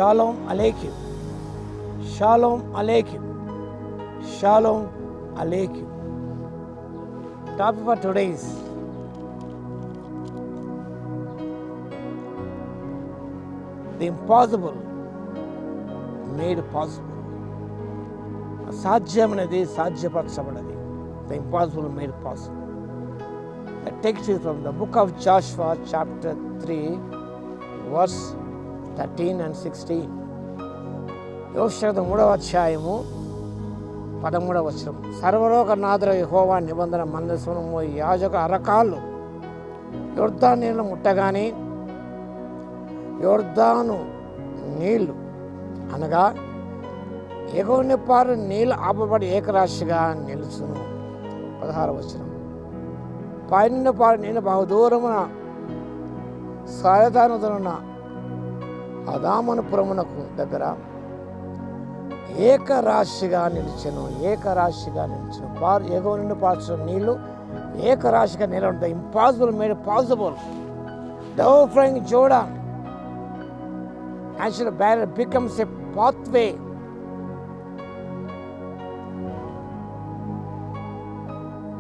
Shalom అలేఖ్యం, షాలోమ్ అలేఖ్యం, షాలోమ్ అలేఖ్యం. Topic for today is the impossible made possible. అసాధ్యమైనది సాధ్యపరచబడది. The impossible made possible. The text is from the book of Joshua chapter 3 verse 13 and 16. యోషువ 3వ అధ్యాయము 13వ వచనం. సర్వలోకనాథుడైన యెహోవా నిబంధన మందసమును యాజక అరకాళ్ళు యొర్దాను నీళ్లు ముట్టగానే యొర్దాను నీళ్లు అనగా ఎగువని పారు నీళ్లు ఆపబడి ఏకరాశిగా నిలుచును. 16వ వచనం. పైన పారు నీళ్లు బహుదూరమున సాయదానుదనున్న అదామనుపురమునకు దగ్గర ఏకరాశిగా నిలిచెను. ఏకరాశిగా నిలిచెను. పారు ఎగువ నుండి పార్చిన నీళ్లు ఏకరాశిగా నిలబడతాయి. Impossible made possible. The overflowing Jordan natural barrier becomes a pathway.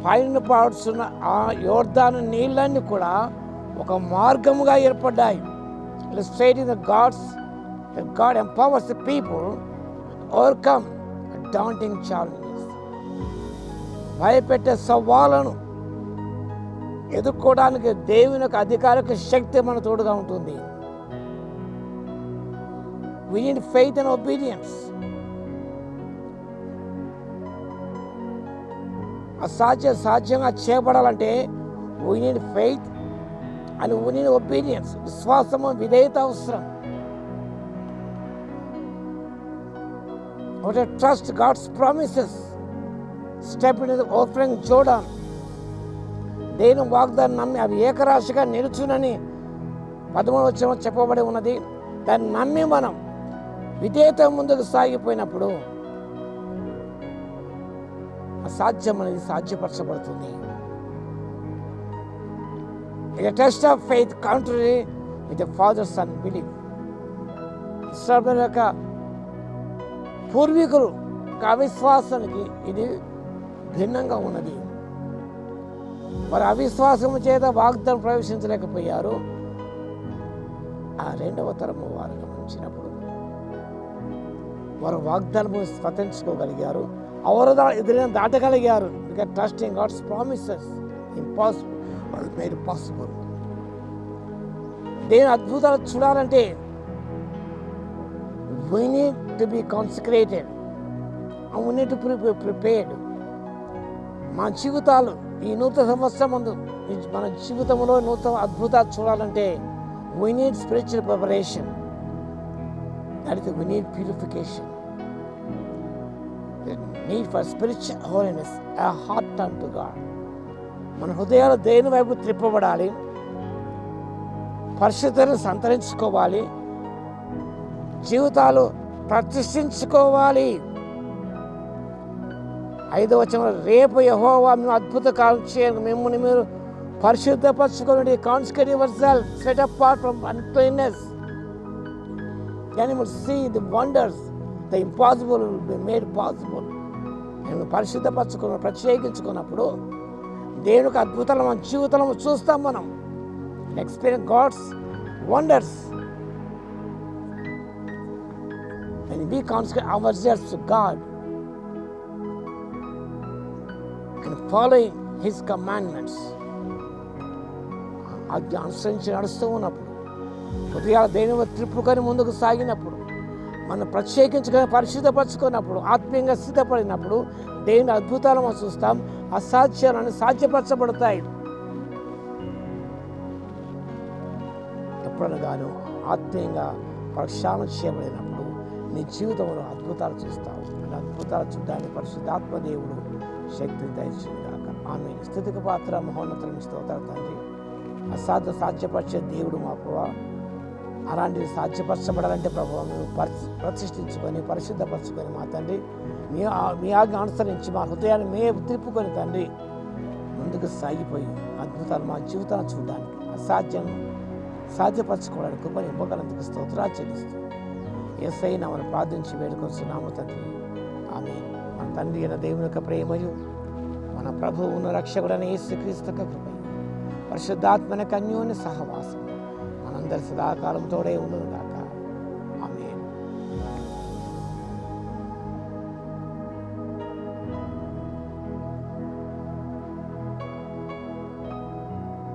పైన పాడుతున్న ఆ యోర్దాను నీళ్ళన్నీ కూడా ఒక మార్గముగా ఏర్పడ్డాయి. Illustrating that God empowers the people to overcome daunting challenges. భయపెట్టే సవాళ్ళను ఎదుర్కోవడానికి దేవుని యొక్క అధికారిక శక్తి మన తోడుగా ఉంటుంది. We need faith and obedience. సాధ్యంగా చేయబడాలంటే we need faith and we need obedience. విశ్వాసము విధేయత అవసరం. We have to trust God's promises. Step into the overflowing Jordan. దేవుని వాగ్దానం నమ్మి అవి ఏకరాశిగా నిలుచునని 13వ వచనంలో చెప్పబడి ఉన్నది. దాన్ని నమ్మి మనం విధేయత ముందుకు సాగిపోయినప్పుడు అసాధ్యం అనేది సాధ్యపరచబడుతుంది. A test of faith contrary with the father's unbelief. ఇశ్రాయేలు యొక్క పూర్వీకులు అవిశ్వాసానికి ఇది భిన్నంగా ఉన్నది. వారు అవిశ్వాసము చేత వాగ్దానం ప్రవేశించలేకపోయారు. ఆ రెండవ తరము వారు గమనించినప్పుడు వారు వాగ్దానము స్వతంత్రించుకోగలిగారు. ఎవరు ఎదురైనా దాటగలిగారు. Because trusting God's promises impossible made possible. దేని అద్భుతాలు చూడాలంటే we need to be consecrated and we need to be prepared. మన జీవితాలు ఈ నూతన సంవత్సరం ముందు మన జీవితంలో నూతన అద్భుతాలు చూడాలంటే we need spiritual preparation. That is, we need purification. The need for spiritual holiness, a heart turn to God. మన హృదయాలు దేవుని వైపు త్రిప్పబడాలి. పరిశుద్ధతను సంతరించుకోవాలి. జీవితాలు ప్రతిష్ఠించుకోవాలి. 5వ వచనంలో రేపు యెహోవా మేము అద్భుత కార్యం చేయను, మిమ్మల్ని మీరు పరిశుద్ధపరచుకోండి. Consecrate yourself, set apart from uncleanness. Then you will see the wonders. The impossible will be made possible. మేము ప్రత్యేకించుకున్నప్పుడు దేవునికి అద్భుతాలు మన జీవితంలో చూస్తాం. మనం experience God's wonders. When we consecrate ourselves to God and following His commandments, అది అనుసరించి నడుస్తూ ఉన్నప్పుడు హృదయాలు దేవుని త్రిప్పుకొని ముందుకు సాగినప్పుడు మనం ప్రత్యేకించుకొని పరిశుద్ధపరచుకున్నప్పుడు ఆత్మీయంగా సిద్ధపడినప్పుడు దేవుని అద్భుతాలు మనం చూస్తాం. అసాధ్యాలను సాధ్యపరచబడతాయి. ఎప్పుడనగాను ఆత్మీయంగా ప్రక్షాళన చేయబడినప్పుడు నీ జీవితంలో అద్భుతాలు చూస్తావు. అద్భుతాలు చూడడానికి పరిశుద్ధాత్మ దేవుడు శక్తిని దయచేయగాక. ఆమె స్థితికి పాత్ర మహోన్నతులను స్తోత్రాలు తండ్రి. సాధ్యపరిచే దేవుడు మా ప్రభువా, అలాంటివి సాధ్యపరచబడాలంటే ప్రభువా మేము ప్రతిష్ఠించుకొని పరిశుద్ధపరచుకొని మా తండ్రి మీ ఆజ్ఞ అనుసరించి మా హృదయాన్ని మేము తిప్పుకొని తండ్రి ముందుకు సాగిపోయి అద్భుతాలు మా జీవితాన్ని చూడడానికి అసాధ్యం సాధ్యపరచుకోవడానికి కృపను ఇవ్వగలందుకు స్తోత్రాలు చెల్లిస్తూ యేసయ్య నామమున ప్రార్థించి వేడుకొస్తున్నాము తండ్రి. ఆమేన్. మన తండ్రి అయిన దేవుని యొక్క ప్రేమయు, మన ప్రభువును రక్షకుడైన యేసుక్రీస్తు యొక్క కృపయు, పరిశుద్ధాత్మన అన్యోన్య సహవాసం మనందరి సదాకాలం తోడే ఉండును గాక.